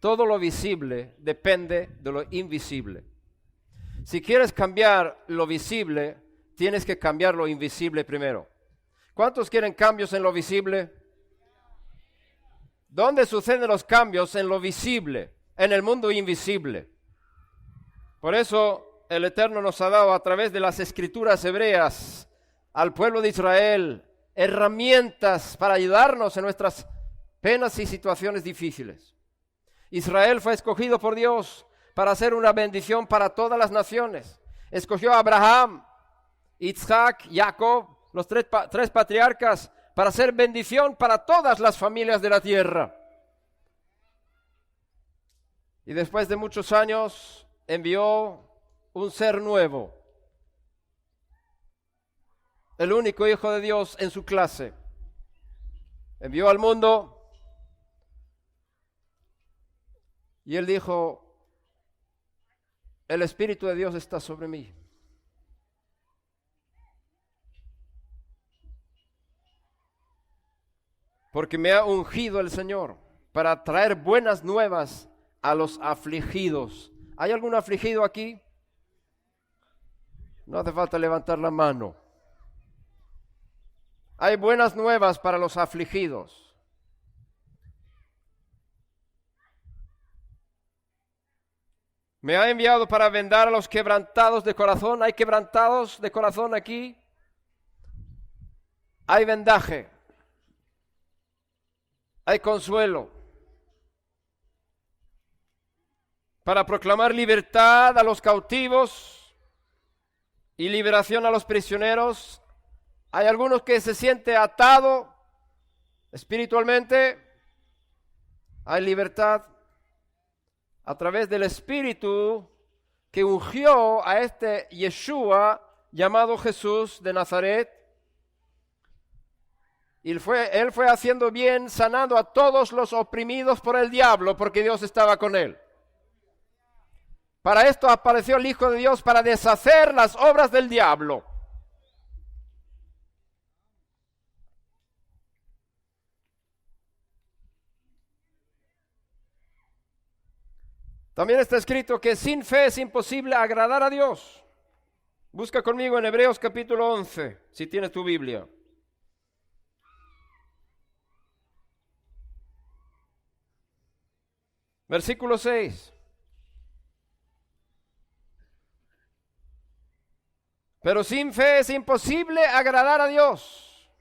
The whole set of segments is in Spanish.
todo lo visible depende de lo invisible. Si quieres cambiar lo visible, tienes que cambiar lo invisible primero. ¿Cuántos quieren cambios en lo visible? ¿Dónde suceden los cambios? En lo visible, en el mundo invisible. Por eso el Eterno nos ha dado a través de las escrituras hebreas al pueblo de Israel herramientas para ayudarnos en nuestras penas y situaciones difíciles. Israel fue escogido por Dios para ser una bendición para todas las naciones. Escogió a Abraham, Isaac, Jacob, los tres patriarcas, para ser bendición para todas las familias de la tierra. Y después de muchos años envió un ser nuevo, el único Hijo de Dios en su clase. Envió al mundo y él dijo: el Espíritu de Dios está sobre mí. Porque me ha ungido el Señor para traer buenas nuevas a los afligidos. ¿Hay algún afligido aquí? No hace falta levantar la mano. Hay buenas nuevas para los afligidos. Me ha enviado para vendar a los quebrantados de corazón. ¿Hay quebrantados de corazón aquí? Hay vendaje. Hay consuelo. Para proclamar libertad a los cautivos y liberación a los prisioneros. Hay algunos que se sienten atados espiritualmente. Hay libertad a través del Espíritu que ungió a este Yeshua llamado Jesús de Nazaret. Y él fue haciendo bien, sanando a todos los oprimidos por el diablo, porque Dios estaba con él. Para esto apareció el Hijo de Dios, para deshacer las obras del diablo. También está escrito que sin fe es imposible agradar a Dios. Busca conmigo en Hebreos capítulo 11, si tienes tu Biblia. Versículo 6. Pero sin fe es imposible agradar a Dios.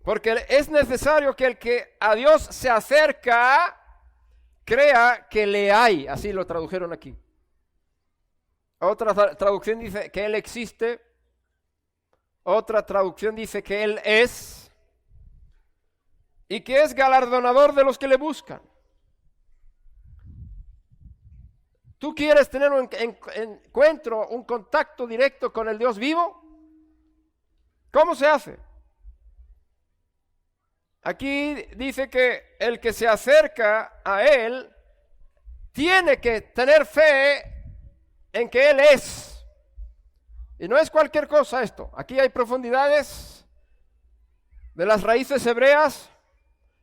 Porque es necesario que el que a Dios se acerca crea que le hay. Así lo tradujeron aquí. Otra traducción dice que Él existe. Otra traducción dice que Él es. Y que es galardonador de los que le buscan. ¿Tú quieres tener un encuentro, un contacto directo con el Dios vivo? ¿Cómo se hace? Aquí dice que el que se acerca a Él tiene que tener fe en que Él es. Y no es cualquier cosa esto. Aquí hay profundidades de las raíces hebreas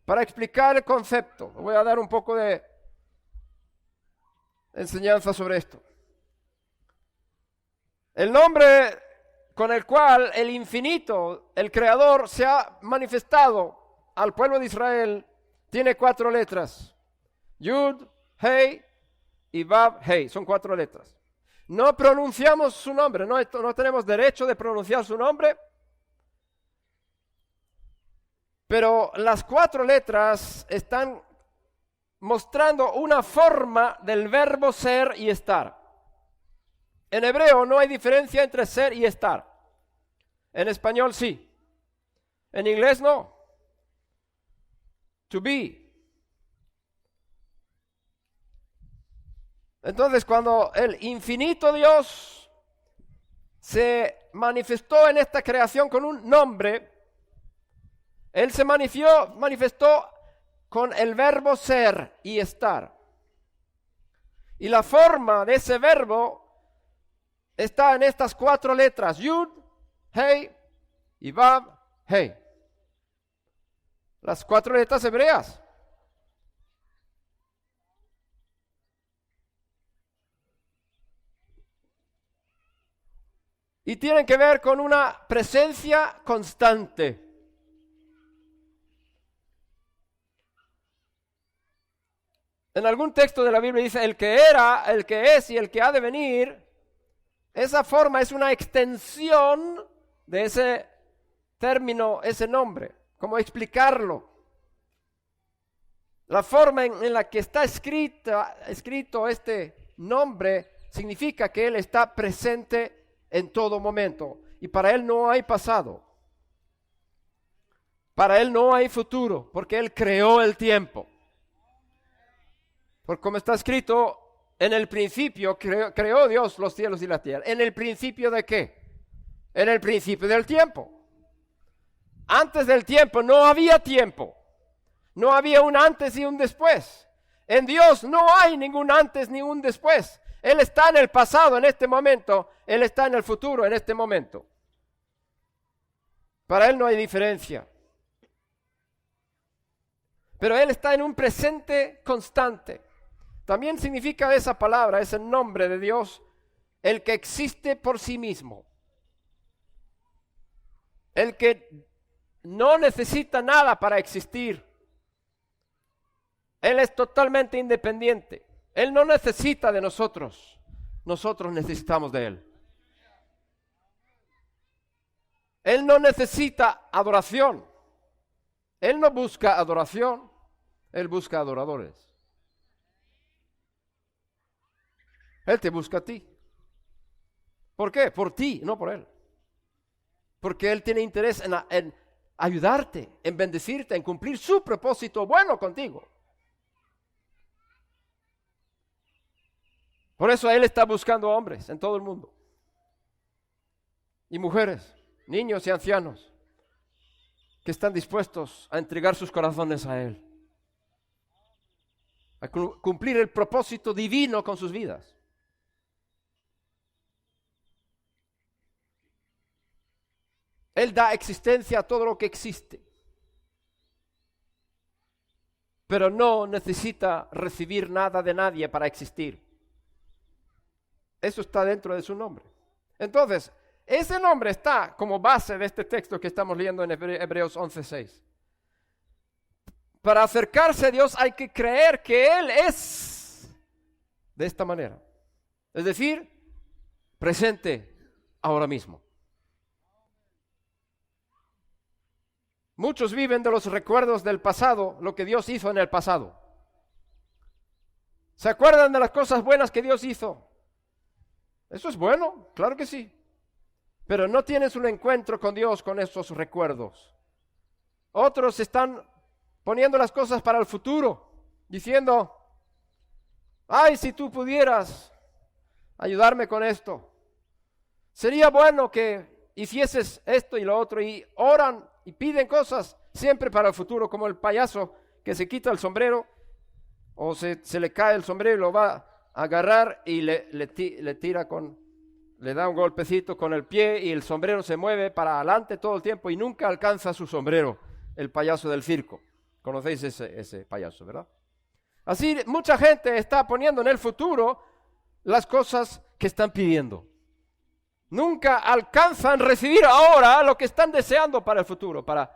para explicar el concepto. Voy a dar un poco de enseñanza sobre esto. El nombre con el cual el infinito, el creador, se ha manifestado al pueblo de Israel tiene 4 letras. Yud, Hei y Vav, Hei. Son 4 letras. No pronunciamos su nombre, no tenemos derecho de pronunciar su nombre. Pero las 4 letras están mostrando una forma del verbo ser y estar. En hebreo no hay diferencia entre ser y estar. En español sí. En inglés no. To be. Entonces, cuando el infinito Dios se manifestó en esta creación con un nombre, Él se manifestó con el verbo ser y estar. Y la forma de ese verbo está en estas 4 letras. Yud, Hei y Vav, Hei. Las 4 letras hebreas. y tienen que ver con una presencia constante. En algún texto de la Biblia dice el que era, el que es y el que ha de venir. Esa forma es una extensión de ese término, ese nombre. ¿Cómo explicarlo? La forma en la que está escrito este nombre significa que Él está presente en todo momento. Y para Él no hay pasado. Para Él no hay futuro, porque Él creó el tiempo. Porque como está escrito, en el principio creó Dios los cielos y la tierra. ¿En el principio de qué? En el principio del tiempo. Antes del tiempo no había tiempo. No había un antes y un después. En Dios no hay ningún antes ni un después. Él está en el pasado en este momento. Él está en el futuro en este momento. Para Él no hay diferencia. Pero Él está en un presente constante. También significa esa palabra, ese nombre de Dios, el que existe por sí mismo. El que no necesita nada para existir. Él es totalmente independiente. Él no necesita de nosotros. Nosotros necesitamos de Él. Él no necesita adoración. Él no busca adoración. Él busca adoradores. Él te busca a ti. ¿Por qué? Por ti, no por Él. Porque Él tiene interés en ayudarte, en bendecirte, en cumplir su propósito bueno contigo. Por eso Él está buscando hombres en todo el mundo. Y mujeres, niños y ancianos, que están dispuestos a entregar sus corazones a Él. A cumplir el propósito divino con sus vidas. Él da existencia a todo lo que existe. Pero no necesita recibir nada de nadie para existir. Eso está dentro de su nombre. Entonces, ese nombre está como base de este texto que estamos leyendo en Hebreos 11:6. Para acercarse a Dios hay que creer que Él es de esta manera. Es decir, presente ahora mismo. Muchos viven de los recuerdos del pasado, lo que Dios hizo en el pasado. ¿Se acuerdan de las cosas buenas que Dios hizo? Eso es bueno, claro que sí. Pero no tienes un encuentro con Dios con esos recuerdos. Otros están poniendo las cosas para el futuro, diciendo, ay, si tú pudieras ayudarme con esto. Sería bueno que hicieses esto y lo otro, y oran y piden cosas siempre para el futuro, como el payaso que se quita el sombrero o se le cae el sombrero y lo va a agarrar y le tira le da un golpecito con el pie y el sombrero se mueve para adelante todo el tiempo y nunca alcanza su sombrero, el payaso del circo. Conocéis ese payaso, ¿verdad? Así mucha gente está poniendo en el futuro las cosas que están pidiendo. Nunca alcanzan recibir ahora lo que están deseando para el futuro, para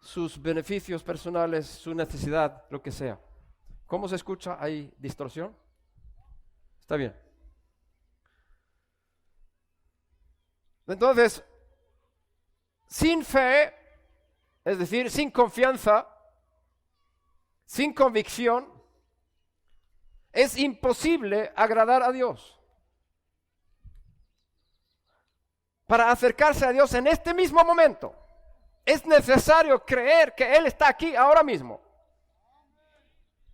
sus beneficios personales, su necesidad, lo que sea. ¿Cómo se escucha? ¿Hay distorsión? Está bien. Entonces, sin fe, es decir, sin confianza, sin convicción, es imposible agradar a Dios. Para acercarse a Dios en este mismo momento, es necesario creer que Él está aquí ahora mismo.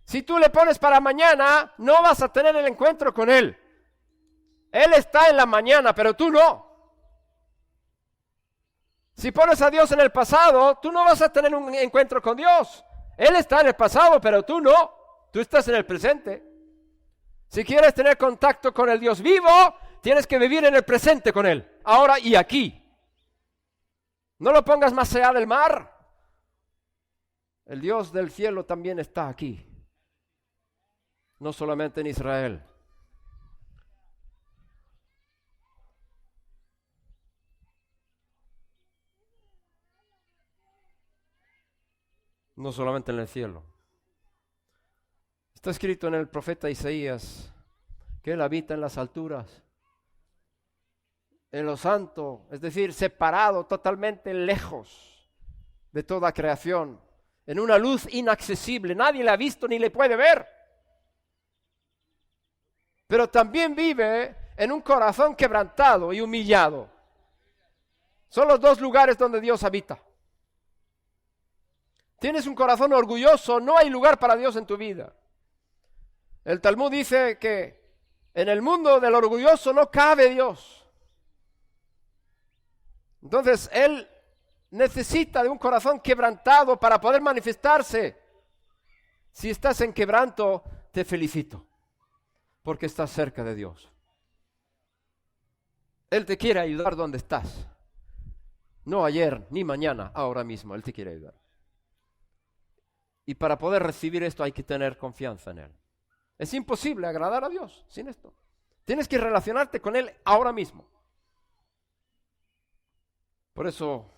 Si tú le pones para mañana, no vas a tener el encuentro con Él. Él está en la mañana, pero tú no. Si pones a Dios en el pasado, tú no vas a tener un encuentro con Dios. Él está en el pasado, pero tú no. Tú estás en el presente. Si quieres tener contacto con el Dios vivo, tienes que vivir en el presente con Él, ahora y aquí. No lo pongas más allá del mar. El Dios del cielo también está aquí, no solamente en Israel. no solamente en el cielo. Está escrito en el profeta Isaías que Él habita en las alturas, en lo santo, es decir, separado, totalmente lejos de toda creación, en una luz inaccesible. Nadie le ha visto ni le puede ver. Pero también vive en un corazón quebrantado y humillado. Son los dos lugares donde Dios habita. Tienes un corazón orgulloso, no hay lugar para Dios en tu vida. El Talmud dice que en el mundo del orgulloso no cabe Dios. Entonces, Él necesita de un corazón quebrantado para poder manifestarse. Si estás en quebranto, te felicito, porque estás cerca de Dios. Él te quiere ayudar donde estás. No ayer, ni mañana, ahora mismo. Él te quiere ayudar. Y para poder recibir esto hay que tener confianza en Él. Es imposible agradar a Dios sin esto. Tienes que relacionarte con Él ahora mismo. Por eso,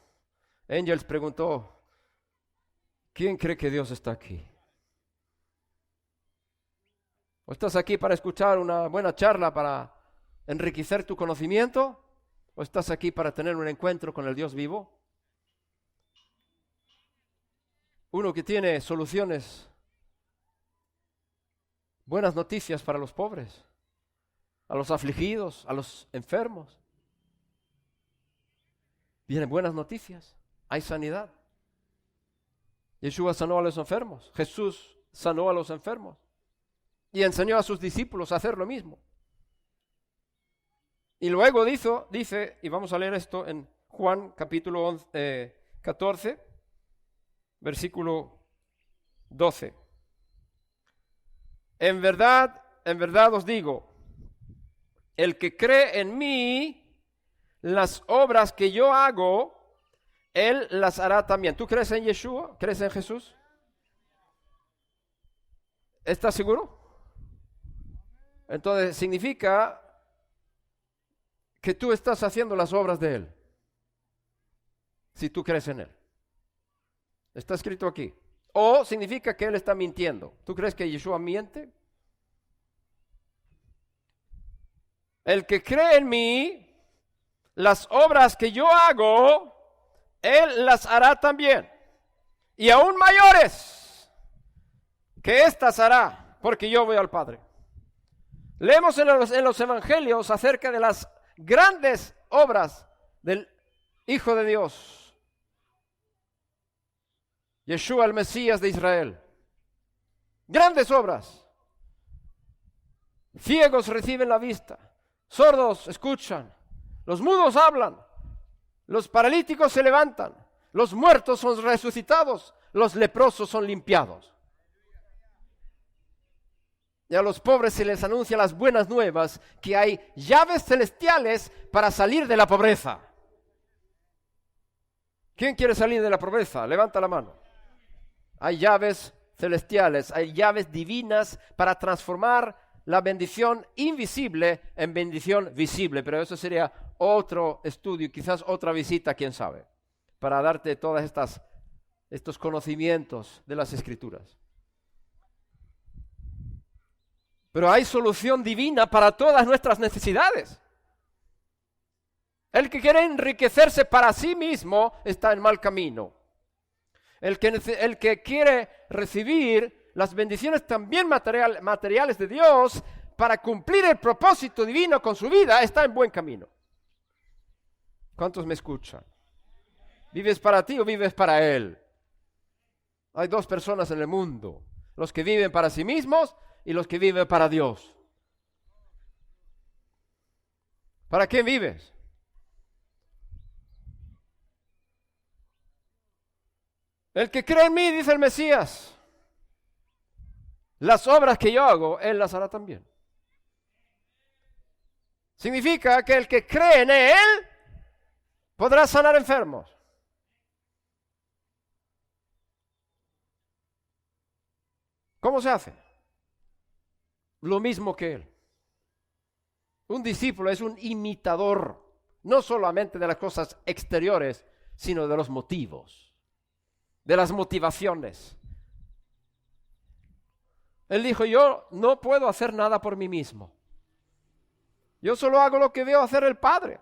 Engels preguntó, ¿quién cree que Dios está aquí? ¿O estás aquí para escuchar una buena charla, para enriquecer tu conocimiento? ¿O estás aquí para tener un encuentro con el Dios vivo? Uno que tiene soluciones, buenas noticias para los pobres, a los afligidos, a los enfermos. Vienen buenas noticias, hay sanidad. Yeshua sanó a los enfermos, Jesús sanó a los enfermos y enseñó a sus discípulos a hacer lo mismo. Y luego dice, y vamos a leer esto en Juan capítulo 14, versículo 12. En verdad os digo, el que cree en mí, las obras que yo hago, Él las hará también. ¿Tú crees en Yeshua? ¿Crees en Jesús? ¿Estás seguro? Entonces significa que tú estás haciendo las obras de Él, si tú crees en Él. Está escrito aquí. O significa que Él está mintiendo. ¿Tú crees que Yeshua miente? El que cree en mí, las obras que yo hago, Él las hará también. Y aún mayores que éstas hará, porque yo voy al Padre. Leemos en los evangelios acerca de las grandes obras del Hijo de Dios, Yeshua, el Mesías de Israel. Grandes obras. Ciegos reciben la vista, sordos escuchan, los mudos hablan, los paralíticos se levantan, los muertos son resucitados, los leprosos son limpiados. Y a los pobres se les anuncia las buenas nuevas, que hay llaves celestiales para salir de la pobreza. ¿Quién quiere salir de la pobreza? Levanta la mano. Hay llaves celestiales, hay llaves divinas para transformar la bendición invisible en bendición visible. Pero eso sería otro estudio, quizás otra visita, quién sabe, para darte todas estos conocimientos de las Escrituras. Pero hay solución divina para todas nuestras necesidades. El que quiere enriquecerse para sí mismo está en mal camino. El que quiere recibir las bendiciones también materiales de Dios para cumplir el propósito divino con su vida está en buen camino. ¿Cuántos me escuchan? ¿Vives para ti o vives para Él? Hay dos personas en el mundo: los que viven para sí mismos y los que viven para Dios. ¿Para quién vives? El que cree en mí, dice el Mesías, las obras que yo hago, Él las hará también. Significa que el que cree en Él podrá sanar enfermos. ¿Cómo se hace? Lo mismo que Él. Un discípulo es un imitador, no solamente de las cosas exteriores, sino de los motivos. de las motivaciones. Él dijo, yo no puedo hacer nada por mí mismo. Yo solo hago lo que veo hacer el Padre.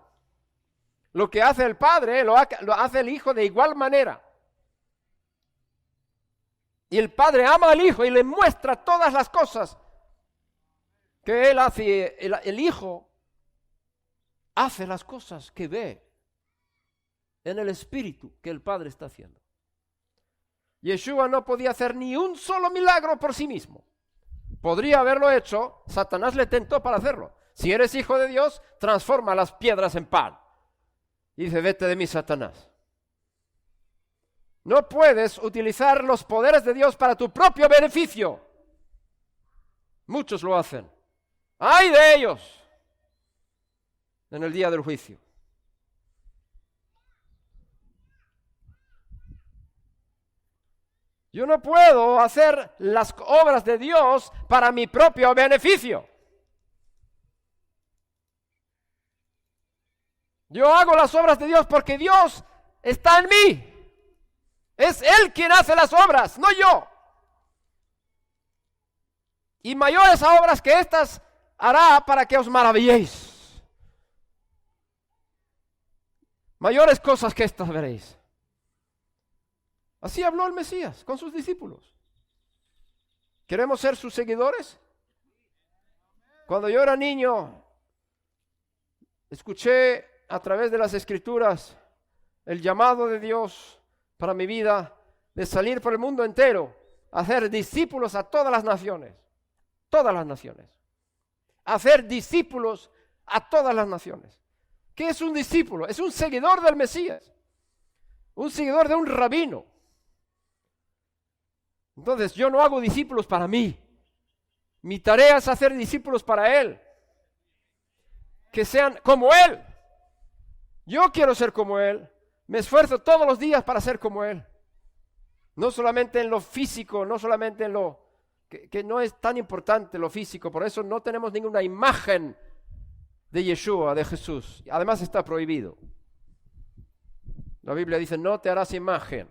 Lo que hace el Padre lo hace el Hijo de igual manera. Y el Padre ama al Hijo y le muestra todas las cosas que Él hace. El Hijo hace las cosas que ve en el Espíritu que el Padre está haciendo. Yeshua no podía hacer ni un solo milagro por sí mismo. Podría haberlo hecho, Satanás le tentó para hacerlo. Si eres hijo de Dios, transforma las piedras en pan. Y dice, vete de mí, Satanás. No puedes utilizar los poderes de Dios para tu propio beneficio. Muchos lo hacen. ¡Ay de ellos! En el día del juicio. Yo no puedo hacer las obras de Dios para mi propio beneficio. Yo hago las obras de Dios porque Dios está en mí. Es Él quien hace las obras, no yo. Y mayores obras que estas hará para que os maravilléis. Mayores cosas que estas veréis. Así habló el Mesías con sus discípulos. ¿Queremos ser sus seguidores? Cuando yo era niño, escuché a través de las Escrituras el llamado de Dios para mi vida de salir por el mundo entero, a hacer discípulos a todas las naciones. Todas las naciones. Hacer discípulos a todas las naciones. ¿Qué es un discípulo? Es un seguidor del Mesías. Un seguidor de un rabino. Entonces yo no hago discípulos para mí. Mi tarea es hacer discípulos para Él. Que sean como Él. Yo quiero ser como Él. Me esfuerzo todos los días para ser como Él. No solamente en lo físico, no solamente en lo que no es tan importante lo físico. Por eso no tenemos ninguna imagen de Yeshua, de Jesús. Además está prohibido. La Biblia dice, no te harás imagen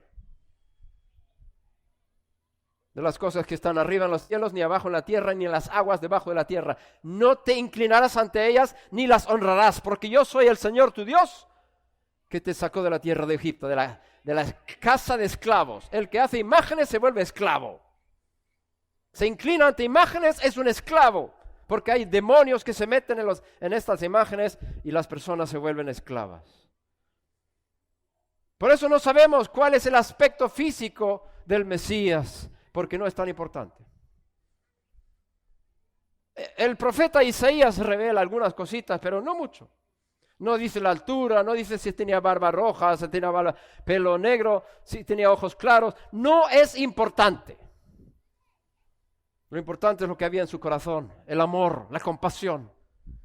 de las cosas que están arriba en los cielos, ni abajo en la tierra, ni en las aguas debajo de la tierra. No te inclinarás ante ellas, ni las honrarás, porque yo soy el Señor tu Dios, que te sacó de la tierra de Egipto, de la casa de esclavos. El que hace imágenes se vuelve esclavo. Se inclina ante imágenes, es un esclavo, porque hay demonios que se meten en estas imágenes y las personas se vuelven esclavas. Por eso no sabemos cuál es el aspecto físico del Mesías, porque no es tan importante. El profeta Isaías revela algunas cositas, pero no mucho. No dice la altura, no dice si tenía barba roja, si tenía pelo negro, si tenía ojos claros. No es importante. Lo importante es lo que había en su corazón, el amor, la compasión,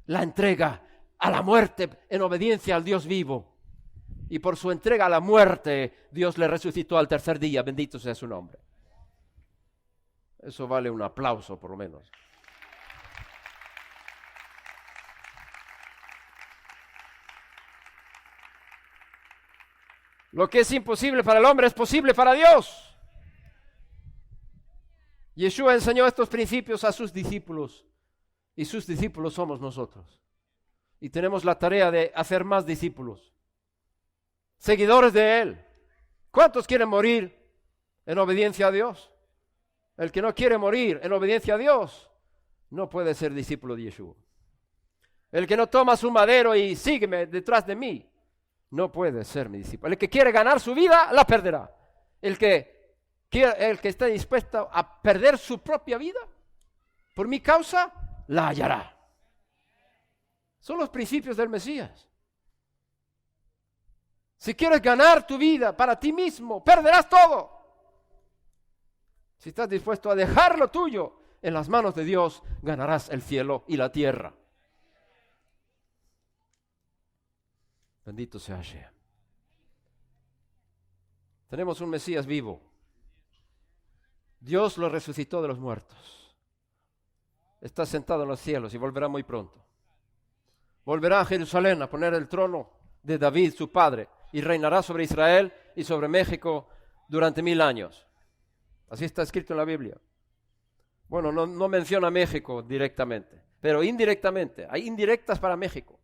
la entrega a la muerte en obediencia al Dios vivo. Y por su entrega a la muerte, Dios le resucitó al tercer día, bendito sea su nombre. Eso vale un aplauso por lo menos. Lo que es imposible para el hombre es posible para Dios. Yeshua enseñó estos principios a sus discípulos y sus discípulos somos nosotros. Y tenemos la tarea de hacer más discípulos, seguidores de Él. ¿Cuántos quieren morir en obediencia a Dios? El que no quiere morir en obediencia a Dios no puede ser discípulo de Yeshua. El que no toma su madero y sígueme detrás de mí no puede ser mi discípulo. El que quiere ganar su vida la perderá. El que esté dispuesto a perder su propia vida por mi causa la hallará. Son los principios del Mesías. Si quieres ganar tu vida para ti mismo, perderás todo. Si estás dispuesto a dejar lo tuyo en las manos de Dios, ganarás el cielo y la tierra. Bendito sea Hashem. Tenemos un Mesías vivo. Dios lo resucitó de los muertos. Está sentado en los cielos y volverá muy pronto. Volverá a Jerusalén a poner el trono de David, su padre, y reinará sobre Israel y sobre México durante 1000 años. Así está escrito en la Biblia. Bueno, no menciona México directamente, pero indirectamente. Hay indirectas para México.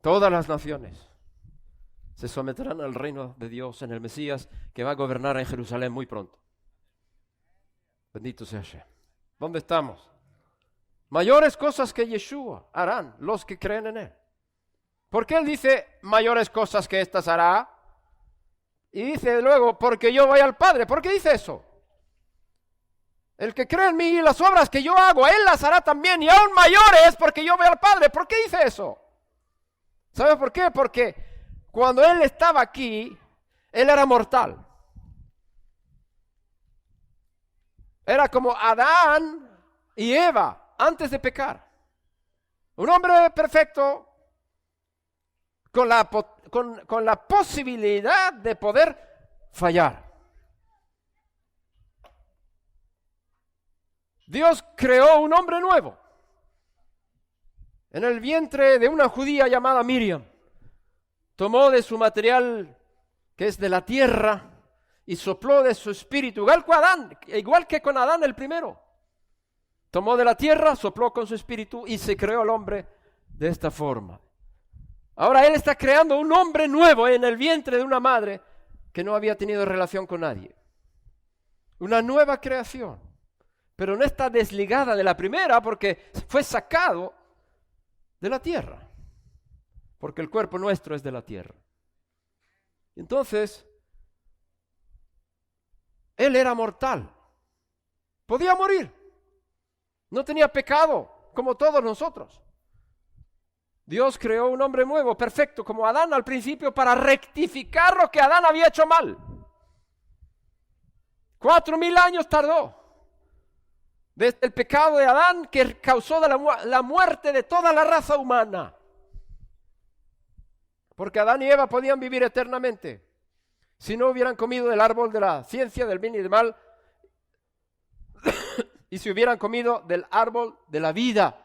Todas las naciones se someterán al reino de Dios en el Mesías, que va a gobernar en Jerusalén muy pronto. Bendito sea Hashem. ¿Dónde estamos? Mayores cosas que Yeshua harán los que creen en Él. ¿Por qué Él dice mayores cosas que estas hará? Y dice luego, porque yo voy al Padre. ¿Por qué dice eso? El que cree en mí y las obras que yo hago, Él las hará también, y aún mayores, porque yo voy al Padre. ¿Por qué dice eso? ¿Sabes por qué? Porque cuando Él estaba aquí, Él era mortal. Era como Adán y Eva antes de pecar. Un hombre perfecto con la posibilidad de poder fallar. Dios creó un hombre nuevo en el vientre de una judía llamada Miriam. Tomó de su material, que es de la tierra, y sopló de su espíritu, igual que con Adán el primero. Tomó de la tierra, sopló con su espíritu y se creó el hombre de esta forma. Ahora Él está creando un hombre nuevo en el vientre de una madre que no había tenido relación con nadie. Una nueva creación, pero no está desligada de la primera porque fue sacado de la tierra, porque el cuerpo nuestro es de la tierra. Entonces, Él era mortal, podía morir, no tenía pecado como todos nosotros. Dios creó un hombre nuevo, perfecto, como Adán al principio, para rectificar lo que Adán había hecho mal. 4000 años tardó, desde el pecado de Adán, que causó la muerte de toda la raza humana. Porque Adán y Eva podían vivir eternamente si no hubieran comido del árbol de la ciencia del bien y del mal y si hubieran comido del árbol de la vida.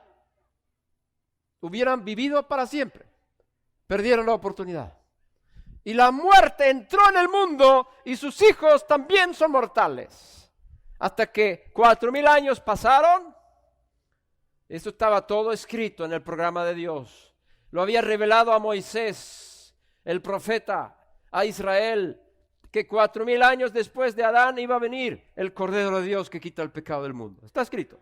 Hubieran vivido para siempre. Perdieron la oportunidad. Y la muerte entró en el mundo y sus hijos también son mortales. Hasta que 4000 años pasaron. Eso estaba todo escrito en el programa de Dios. Lo había revelado a Moisés, el profeta, a Israel, que 4000 años después de Adán iba a venir el Cordero de Dios que quita el pecado del mundo. Está escrito.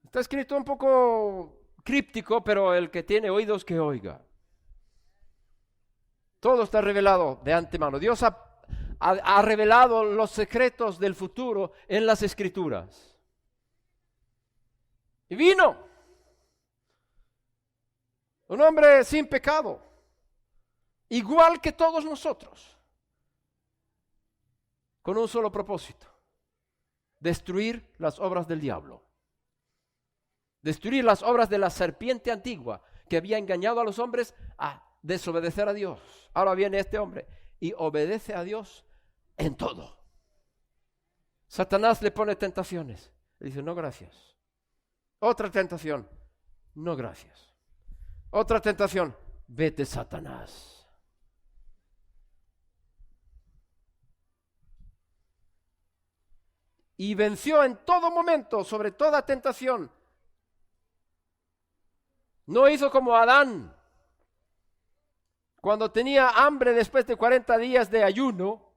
Está escrito un poco críptico, pero el que tiene oídos que oiga. Todo está revelado de antemano. Dios ha revelado los secretos del futuro en las Escrituras. Y vino un hombre sin pecado, igual que todos nosotros, con un solo propósito: destruir las obras del diablo. Destruir las obras de la serpiente antigua que había engañado a los hombres a desobedecer a Dios. Ahora viene este hombre y obedece a Dios en todo. Satanás le pone tentaciones. Le dice, no, gracias. Otra tentación, no, gracias. Otra tentación, vete, Satanás. Y venció en todo momento sobre toda tentación. No hizo como Adán, cuando tenía hambre después de 40 días de ayuno,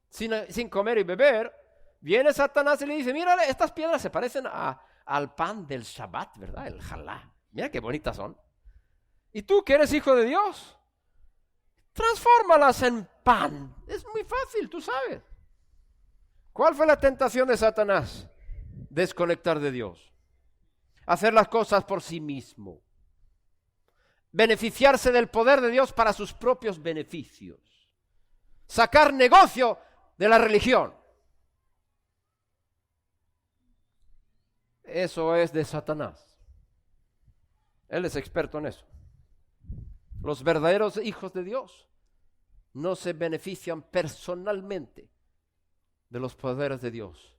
sin comer y beber, viene Satanás y le dice, mira, estas piedras se parecen al pan del Shabbat, ¿verdad? El jalá. Mira qué bonitas son. Y tú, que eres hijo de Dios, transfórmalas en pan. Es muy fácil, tú sabes. ¿Cuál fue la tentación de Satanás? Desconectar de Dios. Hacer las cosas por sí mismo. Beneficiarse del poder de Dios para sus propios beneficios. Sacar negocio de la religión. Eso es de Satanás. Él es experto en eso. Los verdaderos hijos de Dios no se benefician personalmente de los poderes de Dios.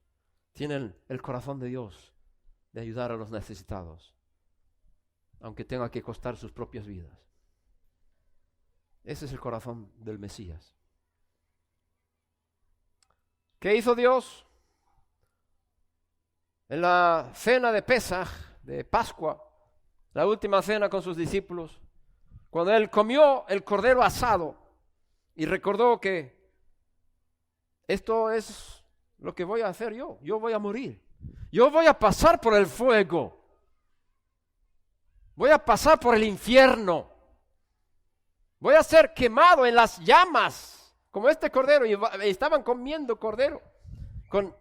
Tienen el corazón de Dios de ayudar a los necesitados, aunque tenga que costar sus propias vidas. Ese es el corazón del Mesías. ¿Qué hizo Dios? En la cena de Pesaj, de Pascua, la última cena con sus discípulos, cuando Él comió el cordero asado y recordó que esto es lo que voy a hacer yo voy a morir, yo voy a pasar por el fuego, voy a pasar por el infierno, voy a ser quemado en las llamas, como este cordero, y estaban comiendo cordero con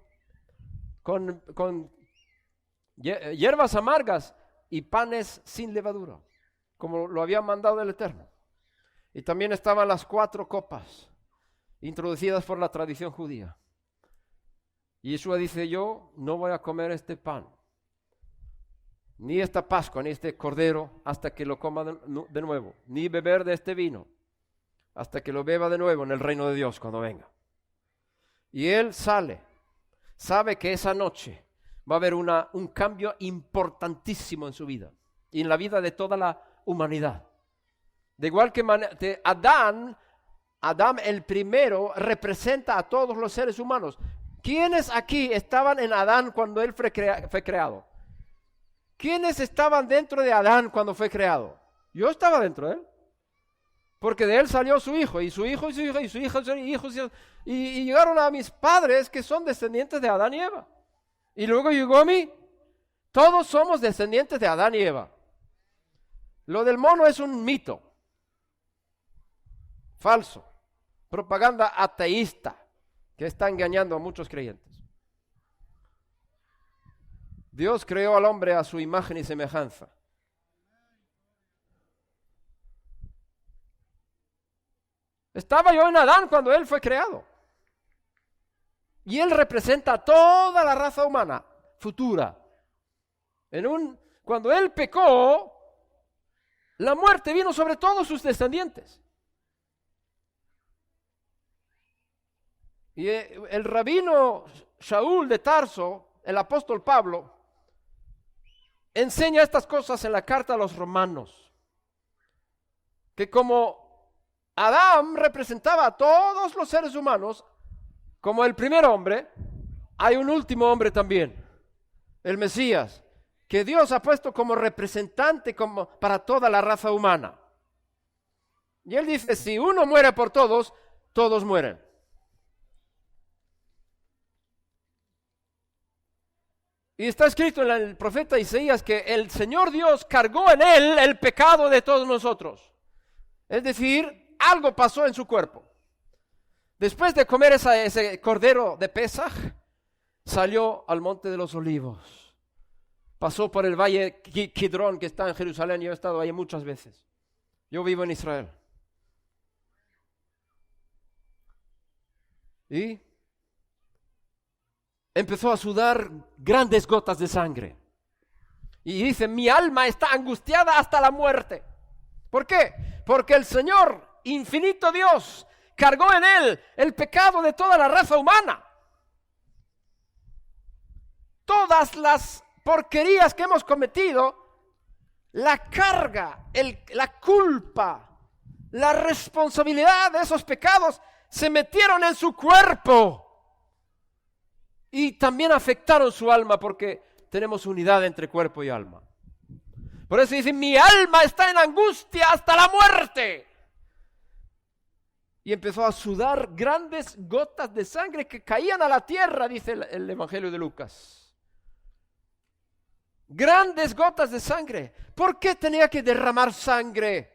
hierbas amargas y panes sin levadura, como lo había mandado el Eterno. Y también estaban las 4 copas, introducidas por la tradición judía. Y Yeshua dice, yo no voy a comer este pan, ni esta Pascua, ni este cordero, hasta que lo coma de nuevo, ni beber de este vino, hasta que lo beba de nuevo en el reino de Dios cuando venga. Y Él sabe que esa noche va a haber un cambio importantísimo en su vida y en la vida de toda la humanidad. De igual que Adán el primero representa a todos los seres humanos. ¿Quiénes aquí estaban en Adán cuando él fue creado? ¿Quiénes estaban dentro de Adán cuando fue creado? Yo estaba dentro de él. Porque de él salió su hijo, y su hijo, y su hijo, y su hijo, y su hijo, y llegaron a mis padres que son descendientes de Adán y Eva. Y luego llegó a mí. Todos somos descendientes de Adán y Eva. Lo del mono es un mito. Falso. Propaganda ateísta que está engañando a muchos creyentes. Dios creó al hombre a su imagen y semejanza. Estaba yo en Adán cuando él fue creado. Y él representa a toda la raza humana futura. Cuando él pecó, la muerte vino sobre todos sus descendientes. Y el rabino Shaul de Tarso, el apóstol Pablo, enseña estas cosas en la carta a los romanos. Que como Adán representaba a todos los seres humanos, como el primer hombre, hay un último hombre también, el Mesías, que Dios ha puesto como representante para toda la raza humana. Y él dice, si uno muere por todos, todos mueren. Y está escrito en el profeta Isaías que el Señor Dios cargó en él el pecado de todos nosotros. Es decir, algo pasó en su cuerpo. Después de comer ese cordero de Pesaj, salió al monte de los olivos. Pasó por el valle Kidrón que está en Jerusalén. Yo he estado ahí muchas veces. Yo vivo en Israel. Y empezó a sudar grandes gotas de sangre. Y dice, mi alma está angustiada hasta la muerte. ¿Por qué? Porque el Señor, infinito Dios, cargó en él el pecado de toda la raza humana. Todas las porquerías que hemos cometido, la carga, la culpa, la responsabilidad de esos pecados se metieron en su cuerpo. Y también afectaron su alma porque tenemos unidad entre cuerpo y alma. Por eso dice, mi alma está en angustia hasta la muerte. Y empezó a sudar grandes gotas de sangre que caían a la tierra, dice el Evangelio de Lucas. Grandes gotas de sangre. ¿Por qué tenía que derramar sangre?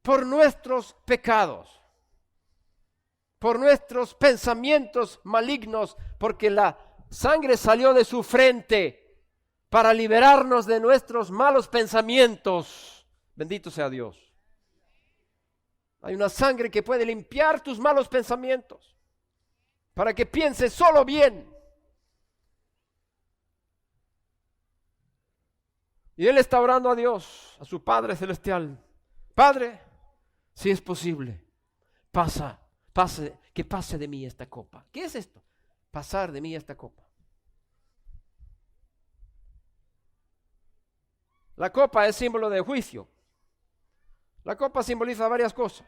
Por nuestros pecados. Por nuestros pensamientos malignos, porque la sangre salió de su frente para liberarnos de nuestros malos pensamientos. Bendito sea Dios. Hay una sangre que puede limpiar tus malos pensamientos para que pienses solo bien. Y él está orando a Dios, a su Padre Celestial. Padre, si es posible, que pase de mí esta copa. ¿Qué es esto? Pasar de mí esta copa. La copa es símbolo de juicio. La copa simboliza varias cosas.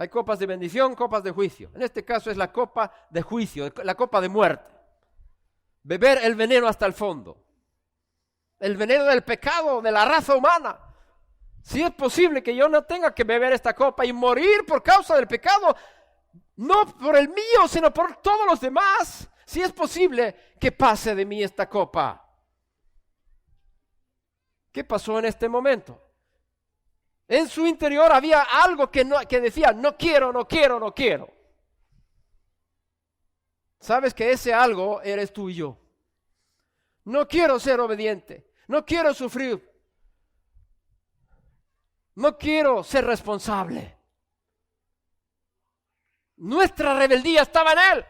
Hay copas de bendición, copas de juicio. En este caso es la copa de juicio, la copa de muerte. Beber el veneno hasta el fondo. El veneno del pecado, de la raza humana. Si es posible que yo no tenga que beber esta copa y morir por causa del pecado, no por el mío, sino por todos los demás. Si es posible que pase de mí esta copa. ¿Qué pasó en este momento? En su interior había algo que decía, no quiero, no quiero, no quiero. ¿Sabes que ese algo eres tú y yo? No quiero ser obediente, no quiero sufrir, no quiero ser responsable. Nuestra rebeldía estaba en él.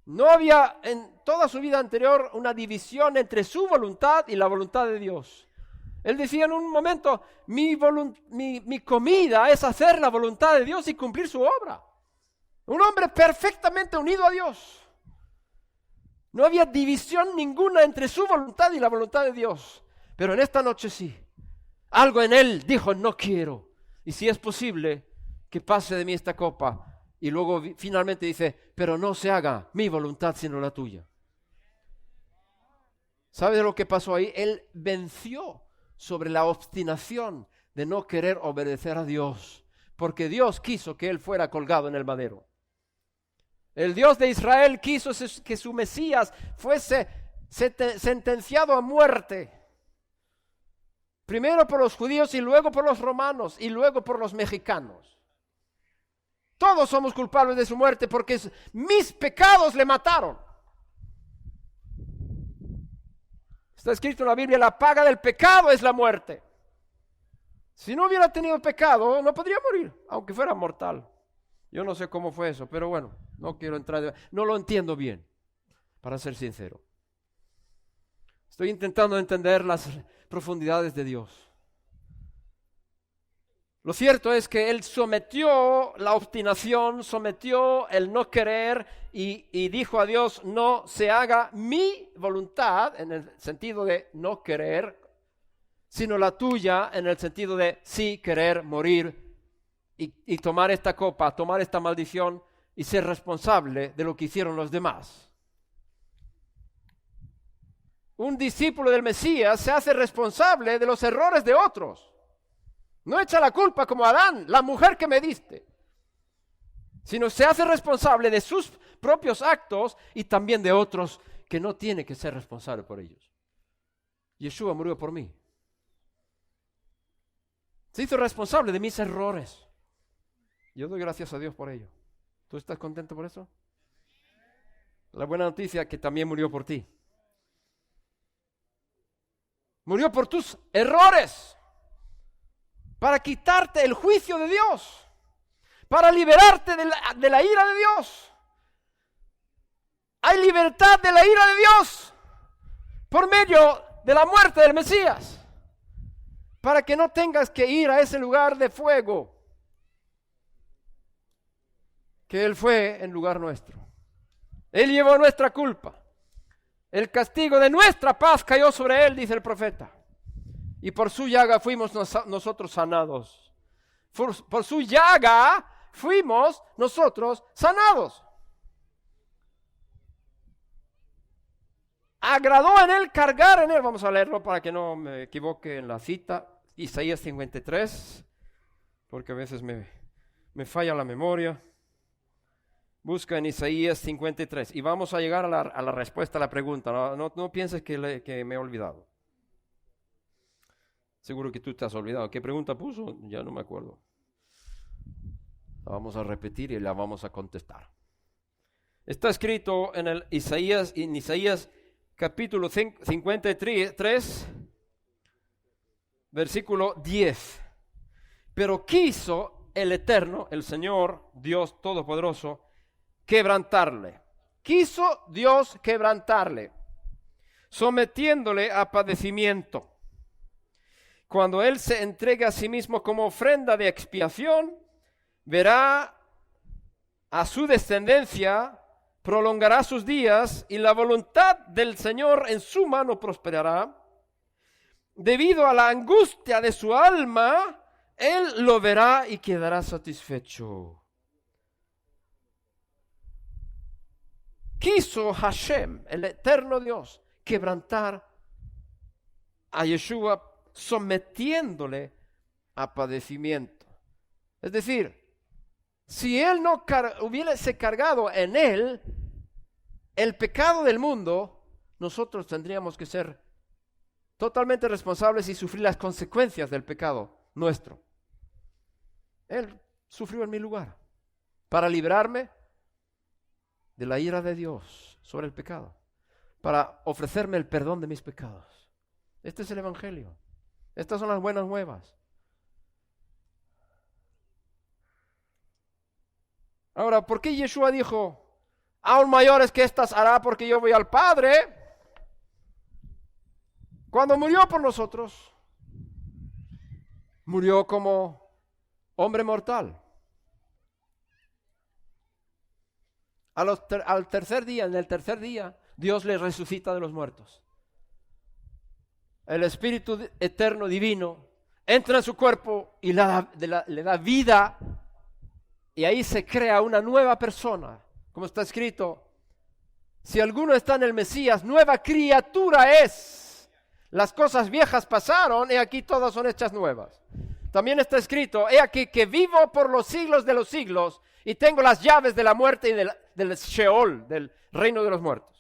No había en toda su vida anterior una división entre su voluntad y la voluntad de Dios. Él decía en un momento, mi comida es hacer la voluntad de Dios y cumplir su obra. Un hombre perfectamente unido a Dios. No había división ninguna entre su voluntad y la voluntad de Dios. Pero en esta noche sí. Algo en él dijo, no quiero. Y si es posible, que pase de mí esta copa. Y luego finalmente dice, pero no se haga mi voluntad sino la tuya. ¿Sabe lo que pasó ahí? Él venció sobre la obstinación de no querer obedecer a Dios. Porque Dios quiso que él fuera colgado en el madero. El Dios de Israel quiso que su Mesías fuese sentenciado a muerte. Primero por los judíos y luego por los romanos y luego por los mexicanos. Todos somos culpables de su muerte porque mis pecados le mataron. Está escrito en la Biblia, la paga del pecado es la muerte. Si no hubiera tenido pecado, no podría morir, aunque fuera mortal. Yo no sé cómo fue eso, pero bueno, no quiero entrar, no lo entiendo bien, para ser sincero. Estoy intentando entender las profundidades de Dios. Lo cierto es que él sometió la obstinación, sometió el no querer y dijo a Dios, no se haga mi voluntad, en el sentido de no querer, sino la tuya, en el sentido de sí querer morir y tomar esta copa, tomar esta maldición y ser responsable de lo que hicieron los demás. Un discípulo del Mesías se hace responsable de los errores de otros. No echa la culpa como Adán, la mujer que me diste, sino se hace responsable de sus propios actos y también de otros que no tiene que ser responsable por ellos. Yeshua murió por mí. Se hizo responsable de mis errores. Yo doy gracias a Dios por ello. ¿Tú estás contento por eso? La buena noticia es que también murió por ti. Murió por tus errores. Para quitarte el juicio de Dios, para liberarte de la ira de Dios. Hay libertad de la ira de Dios por medio de la muerte del Mesías, para que no tengas que ir a ese lugar de fuego, que Él fue en lugar nuestro. Él llevó nuestra culpa. El castigo de nuestra paz cayó sobre Él, dice el profeta. Y por su llaga fuimos nosotros sanados. Por su llaga fuimos nosotros sanados. Agradó en él cargar en él. Vamos a leerlo para que no me equivoque en la cita. Isaías 53. Porque a veces me falla la memoria. Busca en Isaías 53. Y vamos a llegar a la respuesta a la pregunta. No pienses que me he olvidado. Seguro que tú te has olvidado. ¿Qué pregunta puso? Ya no me acuerdo. La vamos a repetir y la vamos a contestar. Está escrito en Isaías capítulo 53, versículo 10. Pero quiso el Eterno, el Señor, Dios Todopoderoso, quebrantarle. Quiso Dios quebrantarle, sometiéndole a padecimiento. Cuando Él se entregue a sí mismo como ofrenda de expiación, verá a su descendencia, prolongará sus días y la voluntad del Señor en su mano prosperará. Debido a la angustia de su alma, Él lo verá y quedará satisfecho. Quiso Hashem, el eterno Dios, quebrantar a Yeshua sometiéndole a padecimiento. Es decir, si él no hubiese cargado en él el pecado del mundo, nosotros tendríamos que ser totalmente responsables y sufrir las consecuencias del pecado nuestro. Él sufrió en mi lugar para librarme de la ira de Dios sobre el pecado, para ofrecerme el perdón de mis pecados. Este es el Evangelio. Estas son las buenas nuevas. Ahora, ¿por qué Yeshua dijo, aún mayores que estas hará porque yo voy al Padre? Cuando murió por nosotros, murió como hombre mortal. Al tercer día, en el tercer día, Dios le resucita de los muertos. El Espíritu eterno divino entra en su cuerpo y le da vida, y ahí se crea una nueva persona, como está escrito: si alguno está en el Mesías, nueva criatura es. Las cosas viejas pasaron, y aquí todas son hechas nuevas. También está escrito: he aquí que vivo por los siglos de los siglos, y tengo las llaves de la muerte y del Sheol, del reino de los muertos.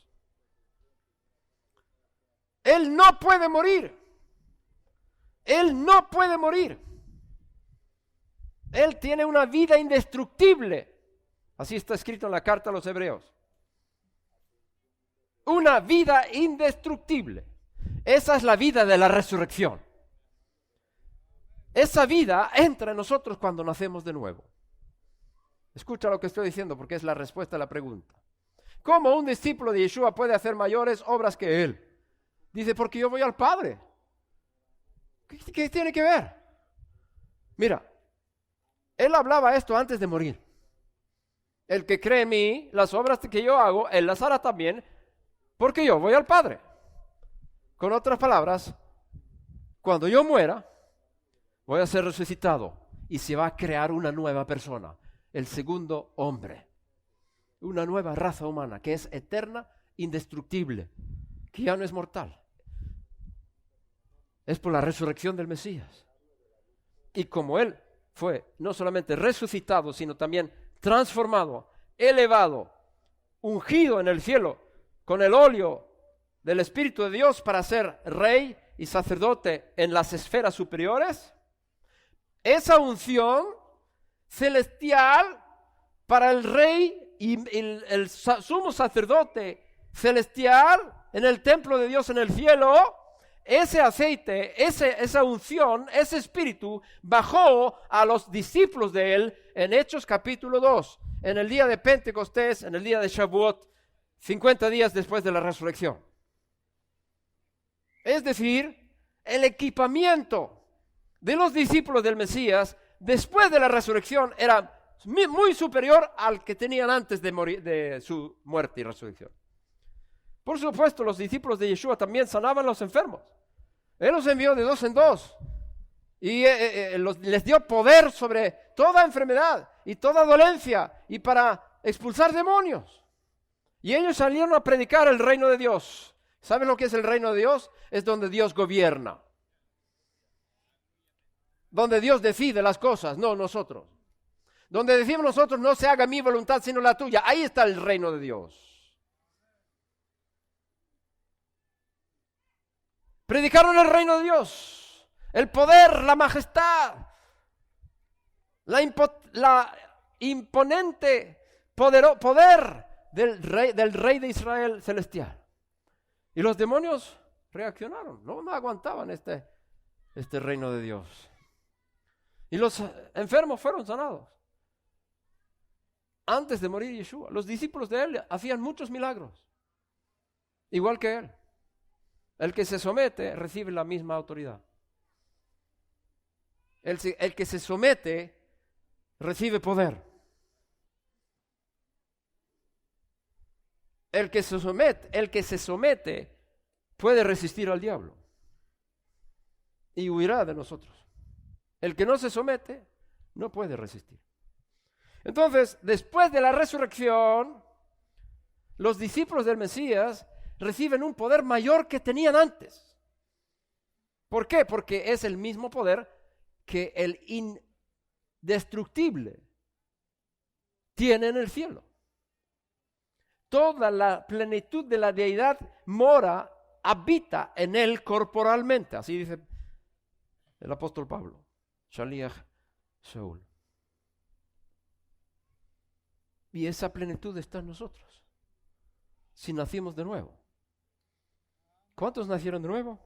Él no puede morir. Él no puede morir. Él tiene una vida indestructible. Así está escrito en la carta a los Hebreos. Una vida indestructible. Esa es la vida de la resurrección. Esa vida entra en nosotros cuando nacemos de nuevo. Escucha lo que estoy diciendo porque es la respuesta a la pregunta. ¿Cómo un discípulo de Yeshua puede hacer mayores obras que él? Dice, porque yo voy al Padre. ¿Qué tiene que ver? Mira, él hablaba esto antes de morir. El que cree en mí, las obras que yo hago, él las hará también, porque yo voy al Padre. Con otras palabras, cuando yo muera, voy a ser resucitado y se va a crear una nueva persona, el segundo hombre, una nueva raza humana que es eterna, indestructible, que ya no es mortal. Es por la resurrección del Mesías. Y como él fue no solamente resucitado, sino también transformado, elevado, ungido en el cielo con el óleo del Espíritu de Dios para ser rey y sacerdote en las esferas superiores, esa unción celestial para el rey y el sumo sacerdote celestial en el templo de Dios en el cielo, ese aceite, esa unción, ese espíritu bajó a los discípulos de él en Hechos capítulo 2, en el día de Pentecostés, en el día de Shavuot, 50 días después de la resurrección. Es decir, el equipamiento de los discípulos del Mesías después de la resurrección era muy superior al que tenían antes de su muerte y resurrección. Por supuesto, los discípulos de Yeshua también sanaban a los enfermos. Él los envió de dos en dos y les dio poder sobre toda enfermedad y toda dolencia y para expulsar demonios. Y ellos salieron a predicar el reino de Dios. ¿Saben lo que es el reino de Dios? Es donde Dios gobierna. Donde Dios decide las cosas, no nosotros. Donde decimos nosotros, no se haga mi voluntad sino la tuya. Ahí está el reino de Dios. Predicaron el reino de Dios, el poder, la majestad, la imponente poder del rey de Israel celestial. Y los demonios reaccionaron, no aguantaban este reino de Dios. Y los enfermos fueron sanados. Antes de morir Yeshua, los discípulos de él hacían muchos milagros, igual que él. El que se somete recibe la misma autoridad. El que se somete recibe poder. El que se somete puede resistir al diablo y huirá de nosotros. El que no se somete no puede resistir. Entonces, después de la resurrección, los discípulos del Mesías reciben un poder mayor que tenían antes. ¿Por qué? Porque es el mismo poder que el indestructible tiene en el cielo. Toda la plenitud de la deidad mora, habita en él corporalmente. Así dice el apóstol Pablo. Shaliach Shaul. Y esa plenitud está en nosotros. Si nacimos de nuevo. ¿Cuántos nacieron de nuevo?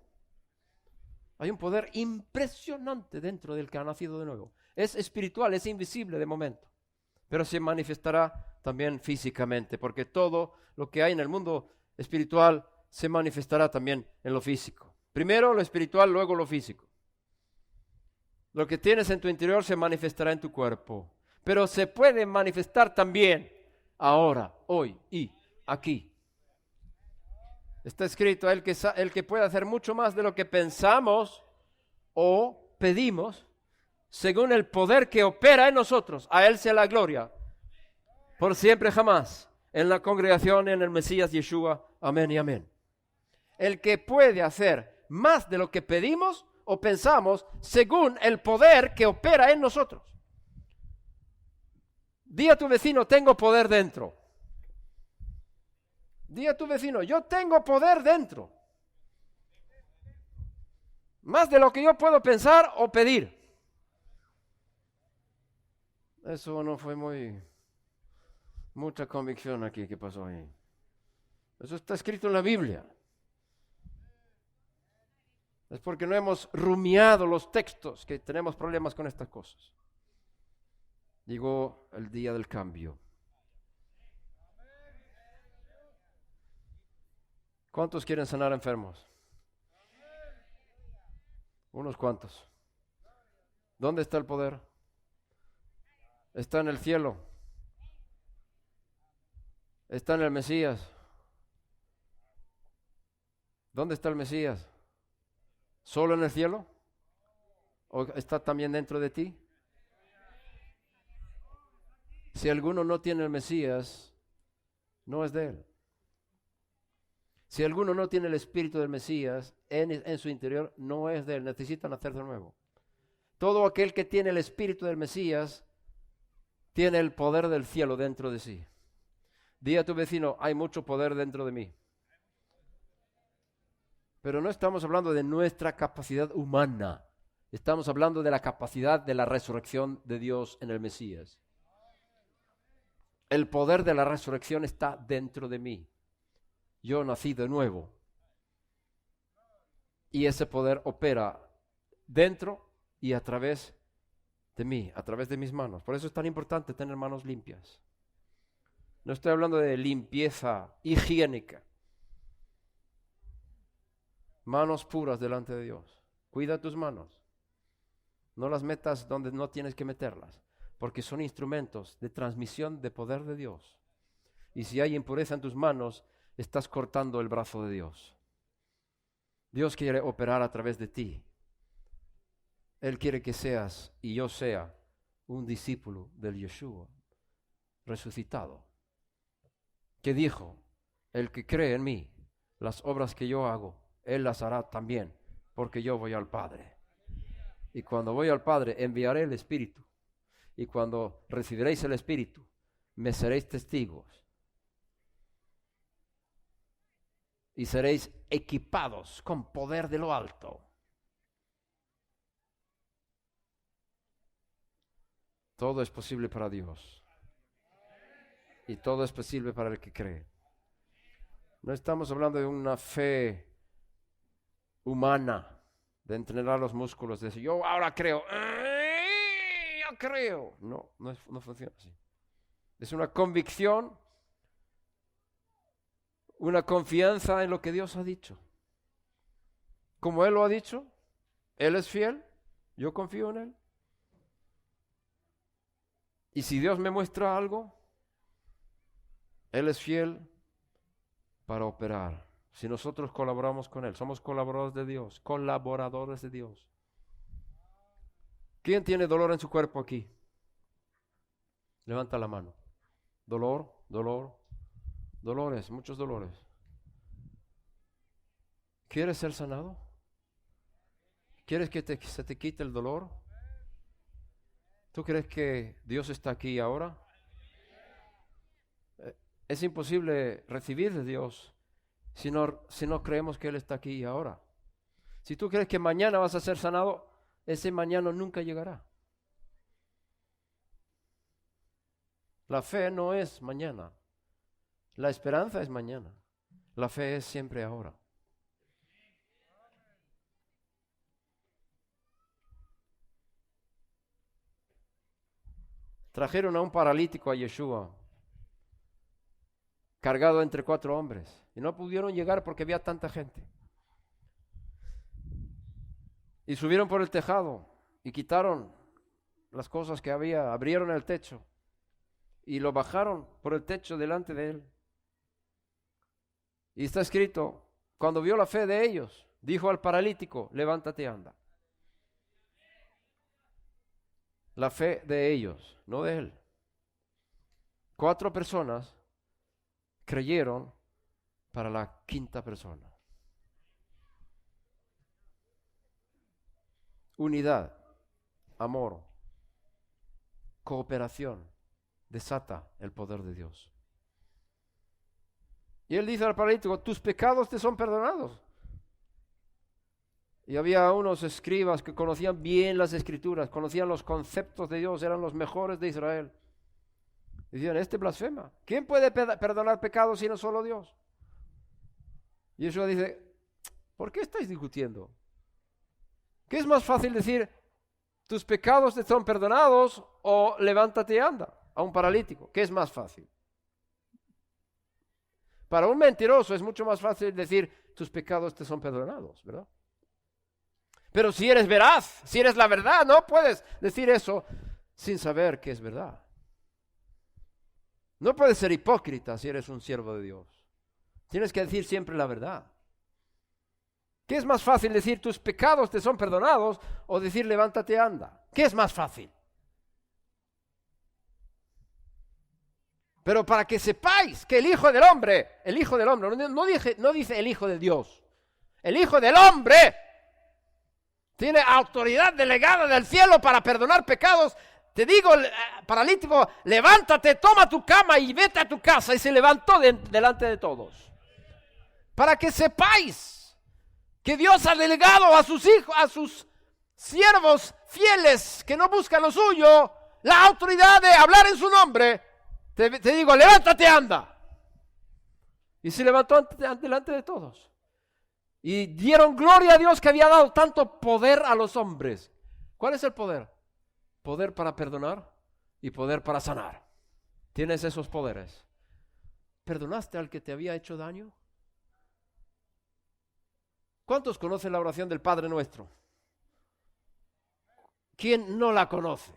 Hay un poder impresionante dentro del que ha nacido de nuevo. Es espiritual, es invisible de momento. Pero se manifestará también físicamente, porque todo lo que hay en el mundo espiritual se manifestará también en lo físico. Primero lo espiritual, luego lo físico. Lo que tienes en tu interior se manifestará en tu cuerpo, pero se puede manifestar también ahora, hoy y aquí. Está escrito, el que puede hacer mucho más de lo que pensamos o pedimos, según el poder que opera en nosotros. A Él sea la gloria, por siempre jamás, en la congregación, en el Mesías Yeshua. Amén y amén. El que puede hacer más de lo que pedimos o pensamos, según el poder que opera en nosotros. Di a tu vecino, tengo poder dentro. Di a tu vecino, yo tengo poder dentro. Más de lo que yo puedo pensar o pedir. Eso no fue mucha convicción aquí que pasó ahí. Eso está escrito en la Biblia. Es porque no hemos rumiado los textos que tenemos problemas con estas cosas. Llegó el día del cambio. ¿Cuántos quieren sanar enfermos? Unos cuantos. ¿Dónde está el poder? Está en el cielo. Está en el Mesías. ¿Dónde está el Mesías? ¿Solo en el cielo? ¿O está también dentro de ti? Si alguno no tiene el Mesías, no es de él. Si alguno no tiene el espíritu del Mesías en su interior, no es de él. Necesitan nacer de nuevo. Todo aquel que tiene el espíritu del Mesías tiene el poder del cielo dentro de sí. Di a tu vecino, hay mucho poder dentro de mí. Pero no estamos hablando de nuestra capacidad humana. Estamos hablando de la capacidad de la resurrección de Dios en el Mesías. El poder de la resurrección está dentro de mí. Yo nací de nuevo. Y ese poder opera dentro y a través de mí, a través de mis manos. Por eso es tan importante tener manos limpias. No estoy hablando de limpieza higiénica. Manos puras delante de Dios. Cuida tus manos. No las metas donde no tienes que meterlas, porque son instrumentos de transmisión de poder de Dios. Y si hay impureza en tus manos, estás cortando el brazo de Dios. Dios quiere operar a través de ti. Él quiere que seas y yo sea un discípulo del Yeshua resucitado, que dijo, el que cree en mí, las obras que yo hago, él las hará también, porque yo voy al Padre. Y cuando voy al Padre, enviaré el Espíritu. Y cuando recibiréis el Espíritu, me seréis testigos. Y seréis equipados con poder de lo alto. Todo es posible para Dios. Y todo es posible para el que cree. No estamos hablando de una fe humana, de entrenar los músculos, de decir, yo ahora creo, yo creo. No funciona así. Es una convicción, una confianza en lo que Dios ha dicho. Como Él lo ha dicho, Él es fiel, yo confío en Él. Y si Dios me muestra algo, Él es fiel para operar. Si nosotros colaboramos con Él, somos colaboradores de Dios, colaboradores de Dios. ¿Quién tiene dolor en su cuerpo aquí? Levanta la mano. Dolor, dolores, muchos dolores. ¿Quieres ser sanado? ¿Quieres que se te quite el dolor? ¿Tú crees que Dios está aquí ahora? Es imposible recibir de Dios si no creemos que Él está aquí y ahora. Si tú crees que mañana vas a ser sanado, ese mañana nunca llegará. La fe no es mañana. La esperanza es mañana. La fe es siempre ahora. Trajeron a un paralítico a Yeshua, cargado entre 4 hombres, y no pudieron llegar porque había tanta gente. Y subieron por el tejado y quitaron las cosas que había, abrieron el techo y lo bajaron por el techo delante de él. Y está escrito, cuando vio la fe de ellos, dijo al paralítico, levántate y anda. La fe de ellos, no de él. 4 personas creyeron para la 5ª persona. Unidad, amor, cooperación, desata el poder de Dios. Y él dice al paralítico, tus pecados te son perdonados. Y había unos escribas que conocían bien las escrituras, conocían los conceptos de Dios, eran los mejores de Israel. Y decían, este blasfema. ¿Quién puede perdonar pecados sino solo Dios? Y Yeshua dice, ¿por qué estáis discutiendo? ¿Qué es más fácil decir, tus pecados te son perdonados o levántate y anda a un paralítico? ¿Qué es más fácil? Para un mentiroso es mucho más fácil decir, tus pecados te son perdonados, ¿verdad? Pero si eres veraz, si eres la verdad, no puedes decir eso sin saber que es verdad. No puedes ser hipócrita si eres un siervo de Dios. Tienes que decir siempre la verdad. ¿Qué es más fácil decir tus pecados te son perdonados o decir levántate y anda? ¿Qué es más fácil? Pero para que sepáis que el Hijo del Hombre, no dice el Hijo de Dios, el Hijo del Hombre tiene autoridad delegada del cielo para perdonar pecados. Te digo, paralítico, levántate, toma tu cama y vete a tu casa. Y se levantó delante de todos. Para que sepáis que Dios ha delegado a sus hijos, a sus siervos fieles que no buscan lo suyo, la autoridad de hablar en su nombre. Te digo, levántate, anda. Y se levantó delante de todos. Y dieron gloria a Dios que había dado tanto poder a los hombres. ¿Cuál es el poder? Poder para perdonar y poder para sanar. Tienes esos poderes. ¿Perdonaste al que te había hecho daño? ¿Cuántos conocen la oración del Padre Nuestro? ¿Quién no la conoce?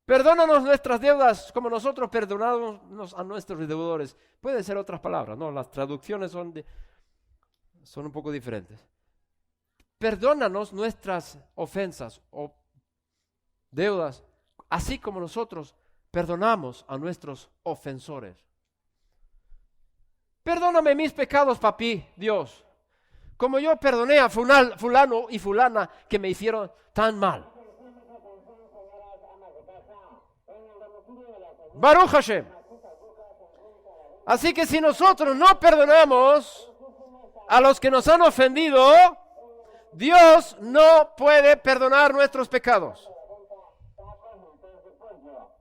Perdónanos nuestras deudas como nosotros perdonamos a nuestros deudores. Pueden ser otras palabras, ¿no? Las traducciones son un poco diferentes. Perdónanos nuestras ofensas o deudas, así como nosotros perdonamos a nuestros ofensores. Perdóname mis pecados, papi, Dios, como yo perdoné a fulano y fulana que me hicieron tan mal. Baruch Hashem. Así que si nosotros no perdonamos a los que nos han ofendido, Dios no puede perdonar nuestros pecados.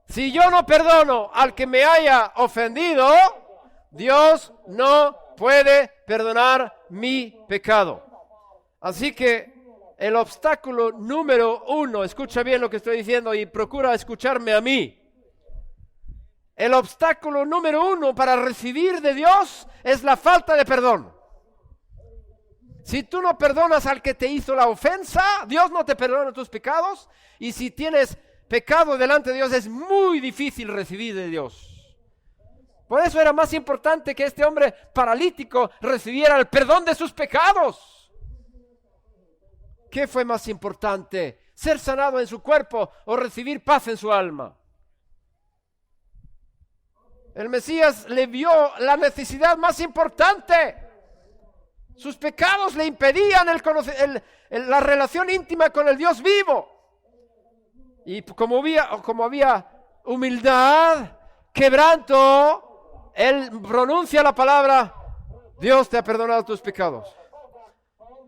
Si yo no perdono al que me haya ofendido, Dios no puede perdonar mi pecado. Así que el obstáculo número 1, escucha bien lo que estoy diciendo y procura escucharme a mí. El obstáculo número 1 para recibir de Dios es la falta de perdón. Si tú no perdonas al que te hizo la ofensa, Dios no te perdona tus pecados. Y si tienes pecado delante de Dios, es muy difícil recibir de Dios. Por eso era más importante que este hombre paralítico recibiera el perdón de sus pecados. ¿Qué fue más importante? ¿Ser sanado en su cuerpo o recibir paz en su alma? El Mesías le vio la necesidad más importante. Sus pecados le impedían la relación íntima con el Dios vivo. Y como había humildad, quebranto, él pronuncia la palabra: Dios te ha perdonado tus pecados.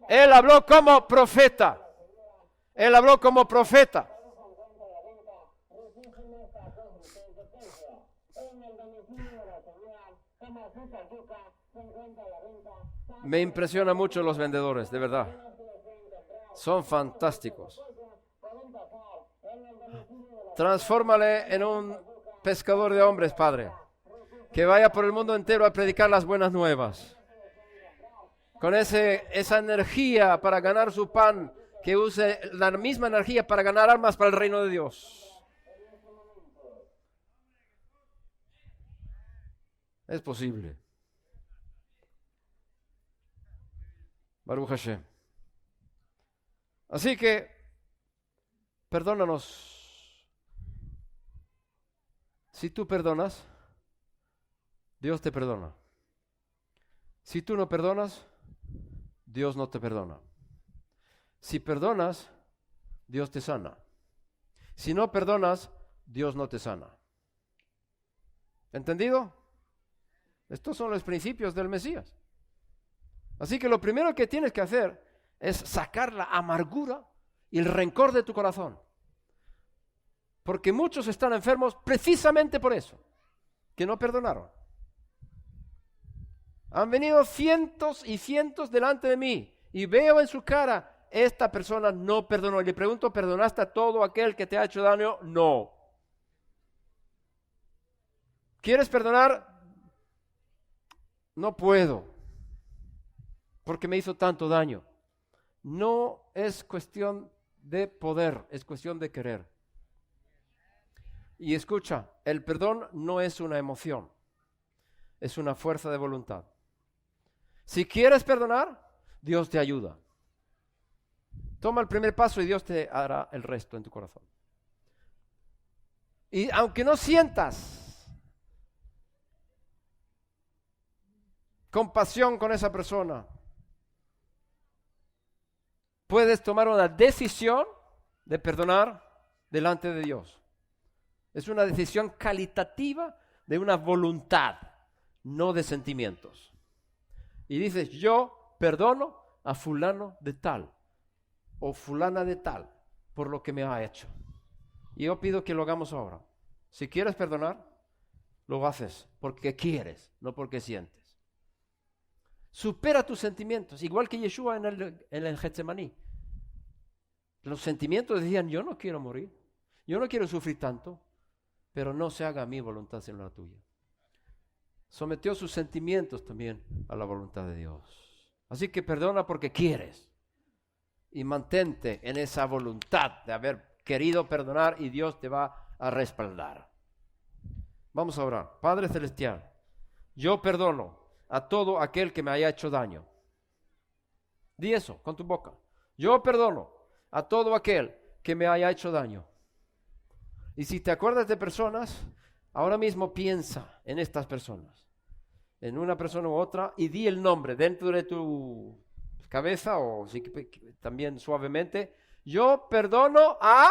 Él habló como profeta. Él habló como profeta. Me impresiona mucho los vendedores, de verdad. Son fantásticos. Transfórmale en un pescador de hombres, Padre. Que vaya por el mundo entero a predicar las buenas nuevas. Con esa energía para ganar su pan, que use la misma energía para ganar almas para el reino de Dios. Es posible. Baruch Hashem. Así que, perdónanos. Si tú perdonas, Dios te perdona. Si tú no perdonas, Dios no te perdona. Si perdonas, Dios te sana. Si no perdonas, Dios no te sana. ¿Entendido? Estos son los principios del Mesías. Así que lo primero que tienes que hacer es sacar la amargura y el rencor de tu corazón. Porque muchos están enfermos precisamente por eso, que no perdonaron. Han venido cientos y cientos delante de mí y veo en su cara: esta persona no perdonó. Y le pregunto: ¿perdonaste a todo aquel que te ha hecho daño? No. ¿Quieres perdonar? No puedo, porque me hizo tanto daño. No es cuestión de poder, es cuestión de querer. Y escucha, el perdón no es una emoción, es una fuerza de voluntad. Si quieres perdonar, Dios te ayuda. Toma el primer paso y Dios te hará el resto en tu corazón. Y aunque no sientas compasión con esa persona, puedes tomar una decisión de perdonar delante de Dios. Es una decisión calitativa de una voluntad, no de sentimientos. Y dices: yo perdono a fulano de tal o fulana de tal por lo que me ha hecho. Y yo pido que lo hagamos ahora. Si quieres perdonar, lo haces porque quieres, no porque sientes. Supera tus sentimientos, igual que Yeshua en el Getsemaní. Los sentimientos decían: yo no quiero morir, yo no quiero sufrir tanto, pero no se haga mi voluntad sino la tuya. Sometió sus sentimientos también a la voluntad de Dios. Así que perdona porque quieres y mantente en esa voluntad de haber querido perdonar y Dios te va a respaldar. Vamos a orar. Padre Celestial, yo perdono a todo aquel que me haya hecho daño. Di eso con tu boca. Yo perdono a todo aquel que me haya hecho daño. Y si te acuerdas de personas, ahora mismo piensa en estas personas, en una persona u otra, y di el nombre dentro de tu cabeza o también suavemente. Yo perdono a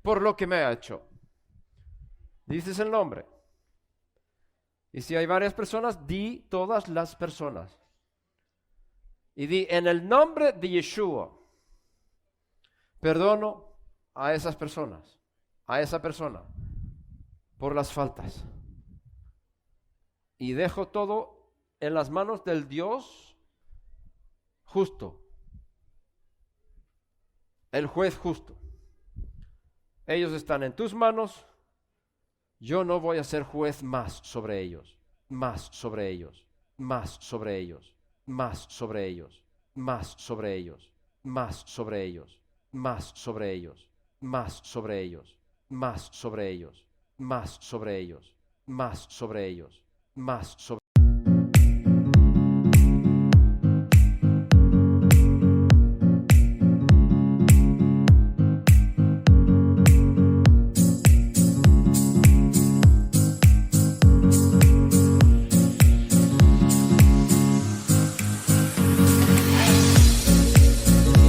por lo que me ha hecho. Dices el nombre. Y si hay varias personas, di todas las personas. Y di: en el nombre de Yeshua, perdono a esas personas, a esa persona, por las faltas. Y dejo todo en las manos del Dios justo, el juez justo. Ellos están en tus manos. Yo no voy a ser juez más sobre ellos, más sobre ellos, más sobre ellos, más sobre ellos, más sobre ellos, más sobre ellos, más sobre ellos, más sobre ellos, más sobre ellos, más sobre ellos, más sobre ellos, más sobre